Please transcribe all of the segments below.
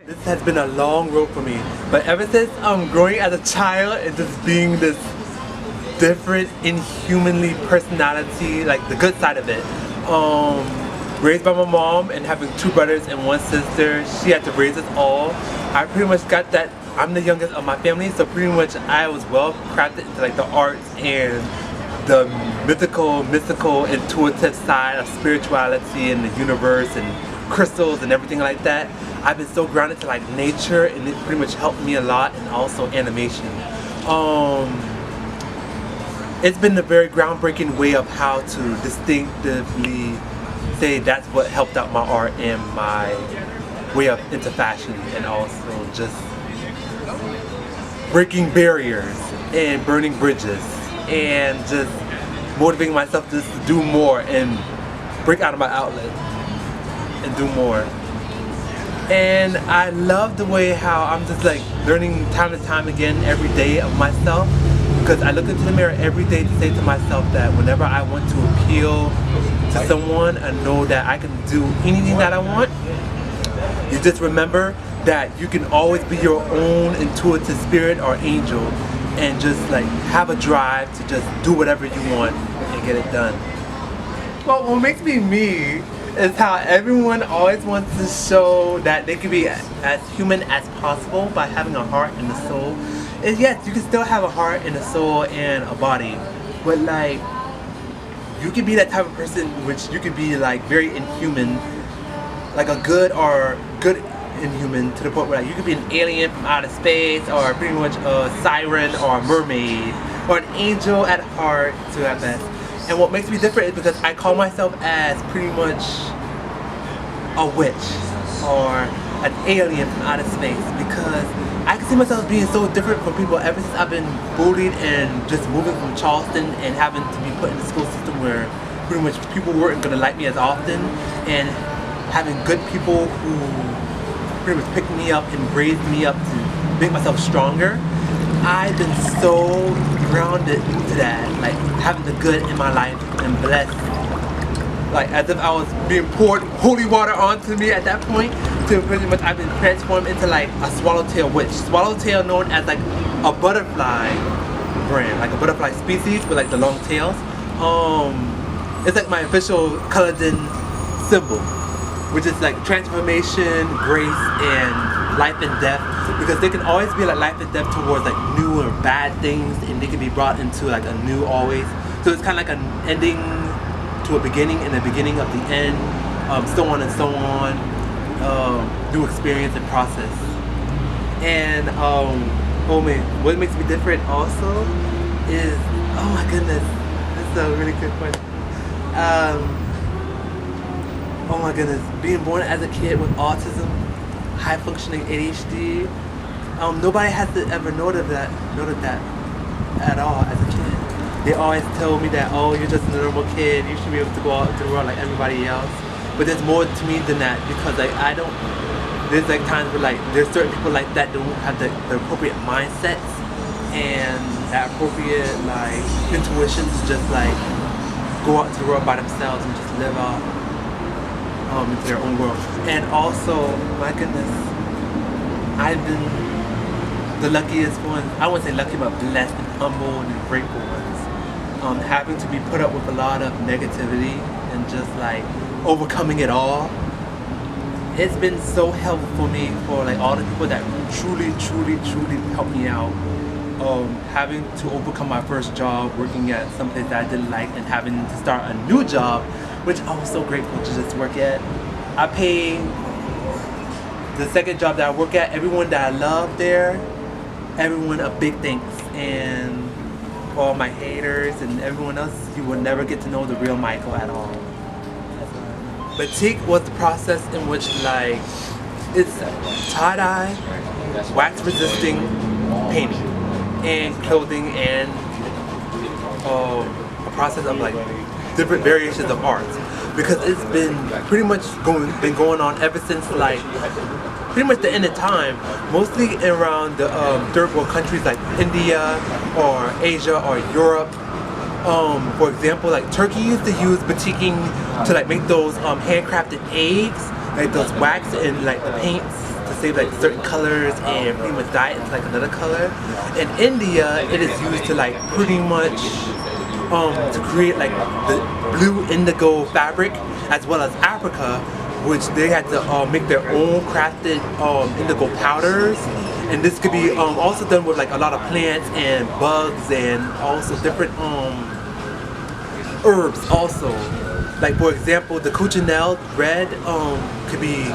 This has been a long road for me, but ever since growing as a child and just being this different, inhumanly personality, like the good side of it, raised by my mom and having two brothers and one sister, she had to raise us all. I pretty much got that. I'm the youngest of my family, so pretty much I was well crafted into like the arts and the mystical, intuitive side of spirituality and the universe and crystals and everything like that. I've been so grounded to like nature, and it pretty much helped me a lot, and also animation. It's been a very groundbreaking way of how to distinctively say that's what helped out my art and my way of into fashion, and also just breaking barriers and burning bridges and just motivating myself just to do more and break out of my outlet and do more. And I love the way how I'm just like learning time to time again every day of myself, because I look into the mirror every day to say to myself that whenever I want to appeal to someone, I know that I can do anything that I want. You just remember that you can always be your own intuitive spirit or angel, and just like have a drive to just do whatever you want and get it done. Well, what makes me me is how everyone always wants to show that they can be as human as possible by having a heart and a soul. And yes, you can still have a heart and a soul and a body, but like you can be that type of person which you can be like very inhuman, like a good inhuman, to the point where like, you could be an alien from outer space, or pretty much a siren or a mermaid or an angel at heart to at best. And what makes me different is because I call myself as pretty much a witch or an alien from outer space, because I can see myself being so different from people ever since I've been bullied and just moving from Charleston and having to be put in the school system where pretty much people weren't going to like me as often, and having good people who pretty much picked me up and raised me up to make myself stronger. I've been so grounded to that, like having the good in my life and blessed, like as if I was being poured holy water onto me at that point, to pretty much I've been transformed into like a swallowtail witch. Swallowtail known as like a butterfly brand, like a butterfly species with like the long tails. It's like my official Culloden symbol, which is like transformation, grace, and life and death, because they can always be like life and death towards like new or bad things, and they can be brought into like a new always. So it's kind of like an ending to a beginning and a beginning of the end, so on and so on, through experience and process. And oh man, what makes me different also is, oh my goodness, this is a really good question. Oh my goodness, being born as a kid with autism, high functioning ADHD, nobody has to ever noted that at all as a kid. They always tell me that, oh, you're just a normal kid, you should be able to go out into the world like everybody else. But there's more to me than that, because like there's like times where like there's certain people like that don't have the appropriate mindsets and that appropriate like intuition to just like go out into the world by themselves and just live out into their own world. And also, my goodness, I've been the luckiest one. I wouldn't say lucky, but blessed and humble and grateful ones. Having to be put up with a lot of negativity and just like overcoming it all. It's been so helpful for me, for like all the people that truly helped me out. Having to overcome my first job, working at someplace that I didn't like, and having to start a new job, which I was so grateful to just work at. I pay the second job that I work at, everyone that I love there, everyone a big thanks, and all my haters and everyone else, you will never get to know the real Michael at all. Batik was the process in which like it's tie-dye, wax resisting painting and clothing, and a process of like different variations of art, because it's been pretty much going on ever since like pretty much the end of time, mostly around the third world countries like India or Asia or Europe. For example, like Turkey used to use batiking to like make those handcrafted eggs, like those wax and like the paints to save like certain colors and pretty much dye it into like another color. In India, it is used to like pretty much to create like the blue indigo fabric, as well as Africa, which they had to make their own crafted indigo powders. And this could be also done with like a lot of plants and bugs and also different herbs also. Like for example, the cochineal red could be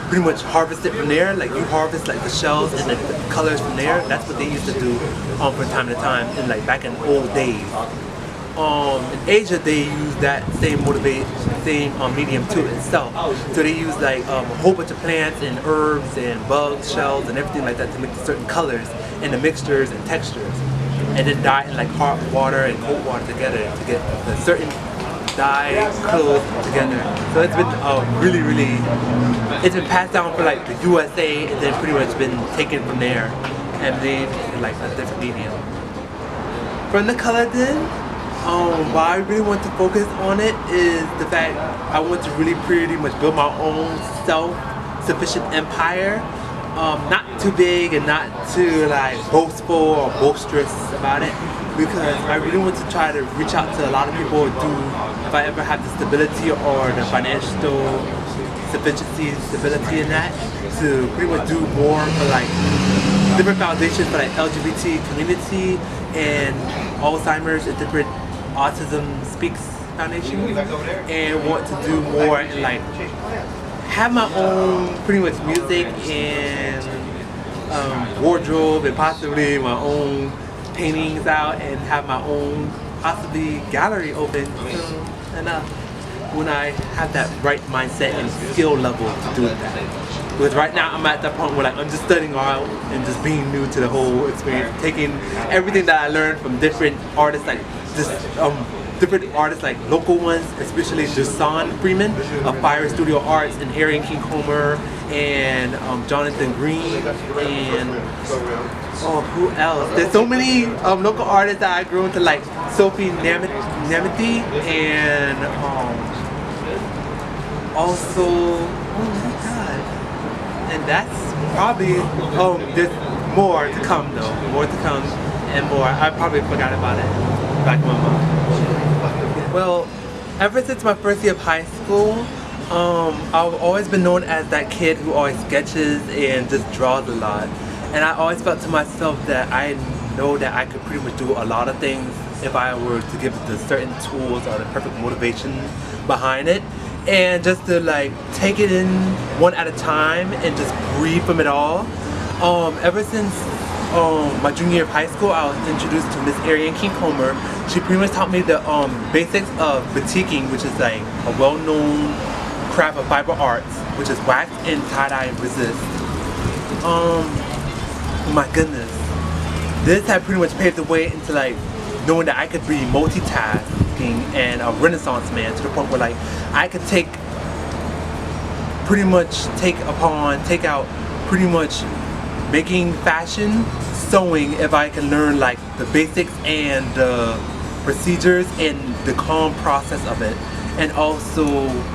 pretty much harvested from there. Like you harvest like the shells and the colors from there. That's what they used to do from time to time in like back in old days. In Asia, they use that same medium to itself. So they use like a whole bunch of plants and herbs and bugs, shells, and everything like that to make certain colors and the mixtures and textures, and then dye in like hot water and cold water together to get the certain dye clothes together. So it's been really, it's been passed down for like the USA and then pretty much been taken from there and made in like a different medium. From the color then, why I really want to focus on it is the fact I want to really pretty much build my own self-sufficient empire. Not too big and not too like boastful or boisterous about it, because I really want to try to reach out to a lot of people if I ever have the stability or the financial stability in that, to pretty much do more for like different foundations for like LGBT community and Alzheimer's and different Autism Speaks Foundation, and want to do more and like have my own pretty much music and wardrobe and possibly my own paintings out and have my own possibly gallery open soon enough when I have that right mindset and skill level to do that. Because right now I'm at that point where like I'm just studying out and just being new to the whole experience, taking everything that I learned from different artists like different artists like local ones, especially Jason Freeman of Fire Studio Arts and Harry and King Comer and Jonathan Green and who else? There's so many local artists that I grew into, like Sophie Namity and also, oh my god, and that's probably, there's more to come though, more to come and more. I probably forgot about it. Back in my mind. Well, ever since my first year of high school, I've always been known as that kid who always sketches and just draws a lot. And I always felt to myself that I know that I could pretty much do a lot of things if I were to give the certain tools or the perfect motivation behind it. And just to like take it in one at a time and just breathe from it all. Ever since my junior year of high school, I was introduced to Miss Ariane King Comer. She pretty much taught me the basics of batiking, which is like a well-known craft of fiber arts, which is wax and tie-dye resist. My goodness, this had pretty much paved the way into like knowing that I could be multitasking and a renaissance man, to the point where like I could take out pretty much making fashion, sewing, if I can learn like the basics and the procedures and the calm process of it. And also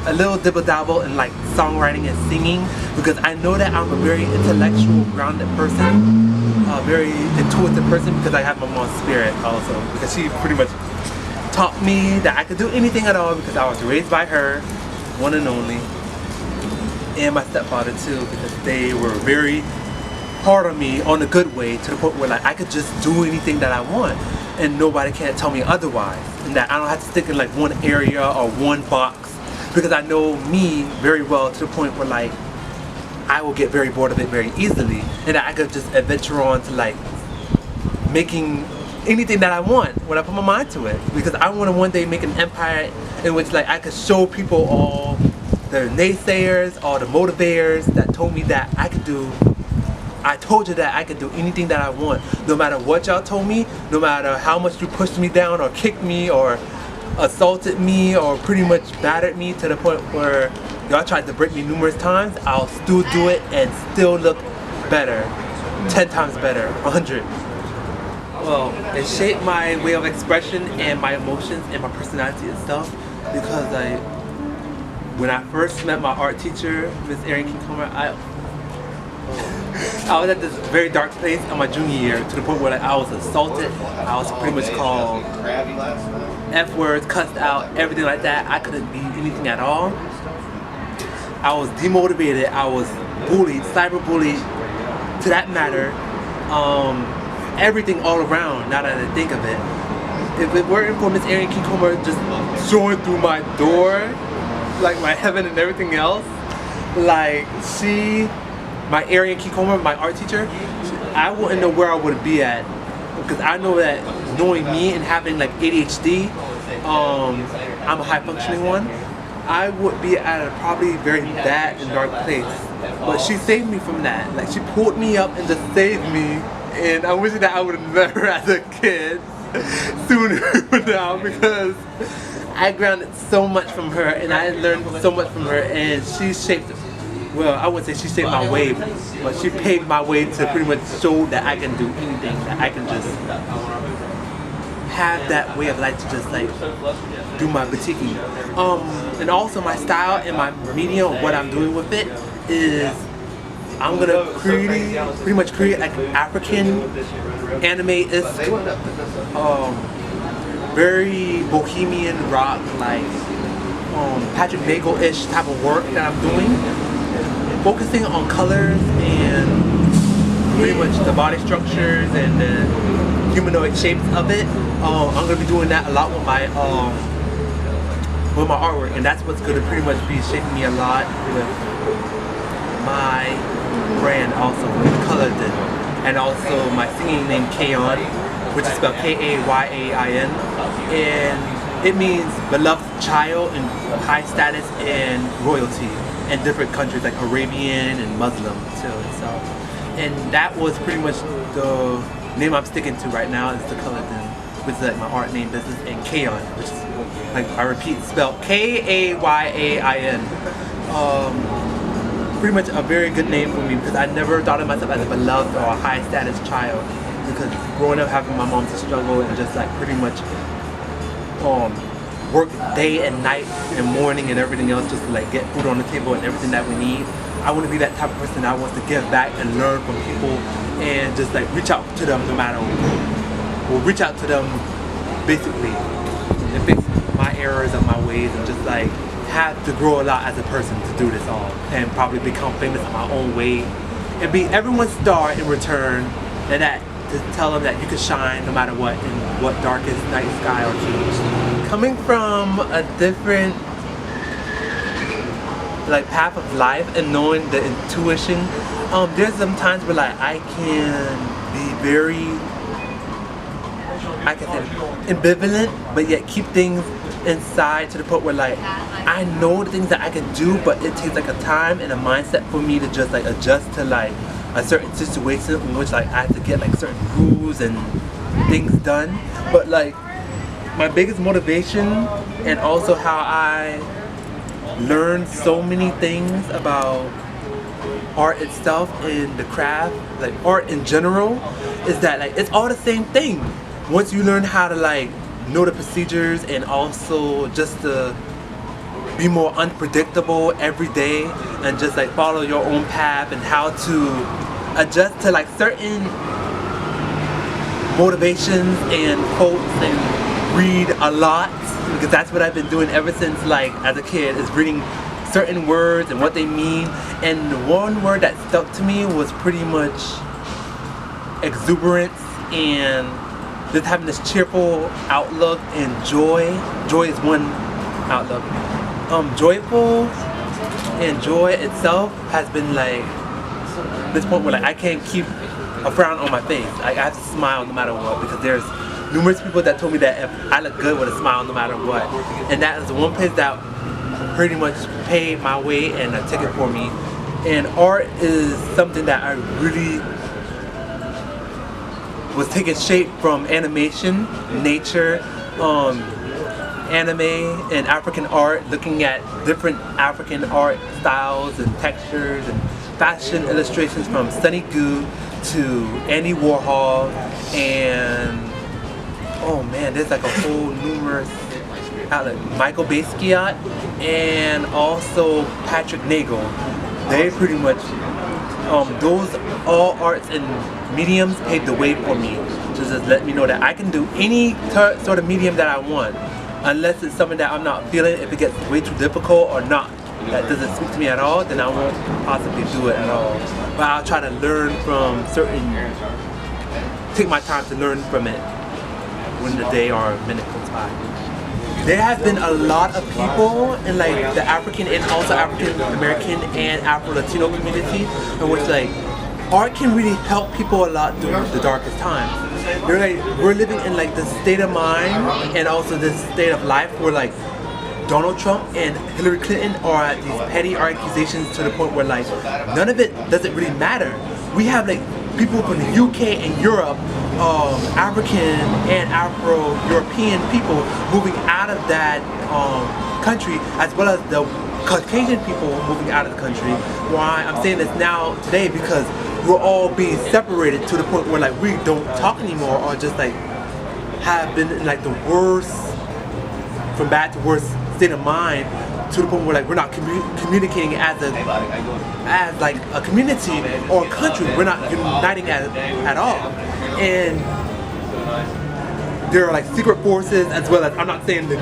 a little dibble-dabble in like songwriting and singing, because I know that I'm a very intellectual, grounded person, a very intuitive person, because I have my mom's spirit also, because she pretty much taught me that I could do anything at all, because I was raised by her, one and only, and my stepfather too, because they were very hard on me on a good way, to the point where like I could just do anything that I want and nobody can't tell me otherwise, and that I don't have to stick in like one area or one box, because I know me very well, to the point where like I will get very bored of it very easily, and that I could just adventure on to like making anything that I want when I put my mind to it, because I want to one day make an empire in which like I could show people all the naysayers, all the motivators that told me that I could do. I told you that I could do anything that I want, no matter what y'all told me, no matter how much you pushed me down or kicked me or assaulted me or pretty much battered me to the point where y'all tried to break me numerous times. I'll still do it and still look better, 10 times better, 100. Well, it shaped my way of expression and my emotions and my personality itself, because when I first met my art teacher, Miss Ariane King Comer, I was at this very dark place in my junior year to the point where like I was assaulted. I was pretty much called F words, cussed out, everything like that. I couldn't be anything at all. I was demotivated. I was bullied, cyberbullied to that matter. Everything all around, now that I think of it. If it weren't for Miss Erin Keycomer just showing through my door, like my heaven and everything else, like my Erin Keycomer, my art teacher, I wouldn't know where I would be at. Because I know that knowing me and having like ADHD, I'm a high functioning one, I would be at a probably very bad and dark place. But she saved me from that. Like she pulled me up and just saved me. And I wish that I would have met her as a kid sooner now, because I grounded so much from her and I learned so much from her, and she shaped, well, I wouldn't say she shaped my way, but she paved my way to pretty much show that I can do anything, that I can just have that way of life to just like do my batiking. And also my style and my medium, what I'm doing with it is I'm gonna pretty much create like an African anime-esque, very bohemian rock, like Patrick Nagel-ish type of work that I'm doing, focusing on colors and pretty much the body structures and the humanoid shapes of it. I'm gonna be doing that a lot with my artwork, and that's what's gonna pretty much be shaping me a lot with my brand, also with Colourton, and also my singing name Kayon, which is spelled K-A-Y-A-I-N, and it means beloved child and high status and royalty in different countries like Arabian and Muslim too. So, and that was pretty much the name I'm sticking to right now, is the Colourton, which is like my art name business, and Kayon, which is, like I repeat, spelled K-A-Y-A-I-N. Pretty much a very good name for me, because I never thought of myself as a beloved or a high status child, because growing up having my mom to struggle and just like pretty much work day and night and morning and everything else just to like get food on the table and everything that we need. I want to be that type of person that wants to give back and learn from people and just like reach out to them no matter what, or reach out to them basically and fix my errors and my ways, and just like have to grow a lot as a person to do this all, and probably become famous in my own way and be everyone's star in return, and that to tell them that you can shine no matter what, in what darkest night sky or cage. Coming from a different like path of life and knowing the intuition, there's some times where like I can be very, I can say ambivalent, but yet keep things inside to the point where like I know the things that I can do, but it takes like a time and a mindset for me to just like adjust to like a certain situation in which like I have to get like certain rules and things done. But like my biggest motivation, and also how I learned so many things about art itself and the craft, like art in general, is that like it's all the same thing once you learn how to like know the procedures, and also just to be more unpredictable every day and just like follow your own path, and how to adjust to like certain motivations and quotes, and read a lot, because that's what I've been doing ever since like as a kid, is reading certain words and what they mean. And the one word that stuck to me was pretty much exuberance, and just having this cheerful outlook, and joy. Joy is one outlook. Joyful and joy itself has been like this point where like I can't keep a frown on my face. Like I have to smile no matter what, because there's numerous people that told me that if I look good with a smile no matter what. And that is the one place that pretty much paved my way and a ticket for me. And art is something that I really was taking shape from animation, nature, anime, and African art, looking at different African art styles and textures and fashion illustrations, from Sunny Goo to Andy Warhol, and oh man, there's like a whole numerous outlet. Michael Basquiat and also Patrick Nagel. They pretty much those all arts and mediums paved the way for me to just let me know that I can do any sort of medium that I want, unless it's something that I'm not feeling. If it gets way too difficult or not, that doesn't speak to me at all, then I won't possibly do it at all. But I'll try to learn from take my time to learn from it when the day or minute goes by. There has been a lot of people in like the African and also African American and Afro-Latino community in which like art can really help people a lot during the darkest times. They're like, we're living in like this state of mind and also this state of life where like Donald Trump and Hillary Clinton are at these petty accusations to the point where like none of it doesn't really matter. We have like people from the UK and Europe, African and Afro-European people moving out of that country, as well as the Caucasian people moving out of the country. Why I'm saying this now today, because we're all being separated to the point where like we don't talk anymore, or just like have been in like the worst, from bad to worst state of mind, to the point where like we're not communicating as like a community or a country. We're not uniting at all. And there are like secret forces, as well as, I'm not saying the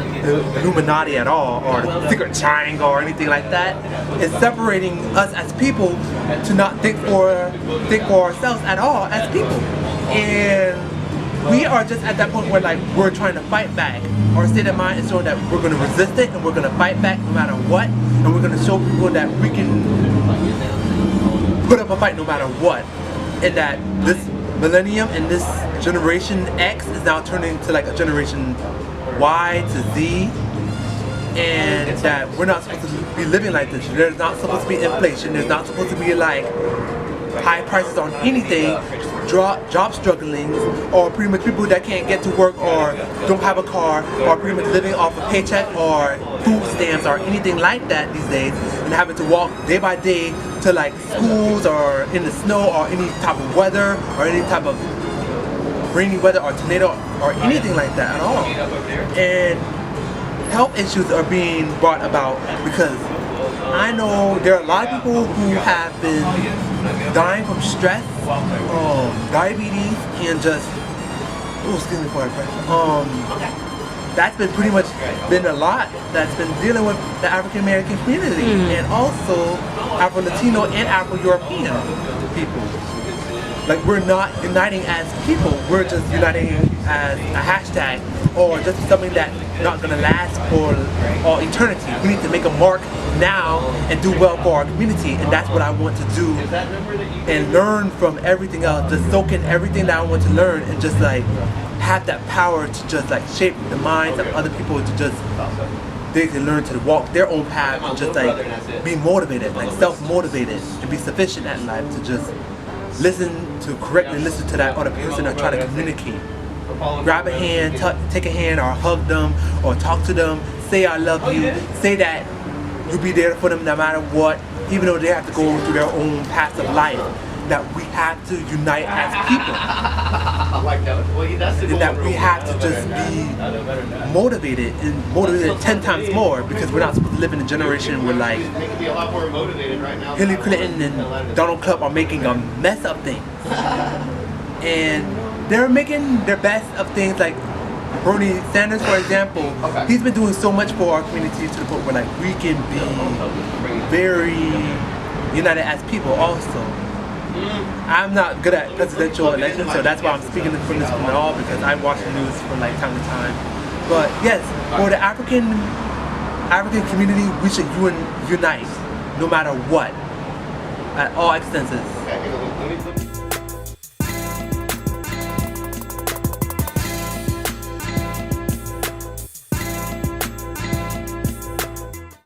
Illuminati at all, or the secret triangle or anything like that. It's separating us as people to not think for ourselves at all as people. And we are just at that point where like we're trying to fight back. Our state of mind is showing that we're going to resist it and we're going to fight back no matter what, and we're going to show people that we can put up a fight no matter what, and that this millennium and this generation X is now turning to like a generation Y to Z, and that we're not supposed to be living like this. There's not supposed to be inflation. There's not supposed to be like high prices on anything, job strugglings, or pretty much people that can't get to work or don't have a car, or pretty much living off a paycheck or food stamps or anything like that these days, and having to walk day by day to like schools or in the snow or any type of weather or any type of rainy weather or tornado or anything like that at all. And health issues are being brought about because I know there are a lot of people who have been dying from stress, diabetes, and just, that's been pretty much been a lot that's been dealing with the African American community, and also Afro-Latino and Afro-European people. Like, we're not uniting as people, we're just uniting as a hashtag, or just something that's not gonna last for all eternity. We need to make a mark now and do well for our community, and that's what I want to do, and learn from everything else, just soak in everything that I want to learn, and just like have that power to just like shape the minds of other people, to just they can learn to walk their own path and just like be motivated, like self-motivated, and be sufficient at life, to just correctly listen to that other person and try to communicate. Grab a hand, take a hand, or hug them, or talk to them, say I love you, say that you'll be there for them no matter what, even though they have to go through their own path of life. That we have to unite as people. And that we have to just be motivated, and motivated 10 times more, because we're not supposed to live in a generation where like Hillary Clinton and Donald Trump are making a mess of things. And they're making their best of things, like Bernie Sanders, for example. He's been doing so much for our community to the point where like we can be very united as people also. I'm not good at presidential elections, so that's why I'm speaking from this from all, because I watch the news from like time to time. But yes, for the African community, we should unite no matter what, at all extenses.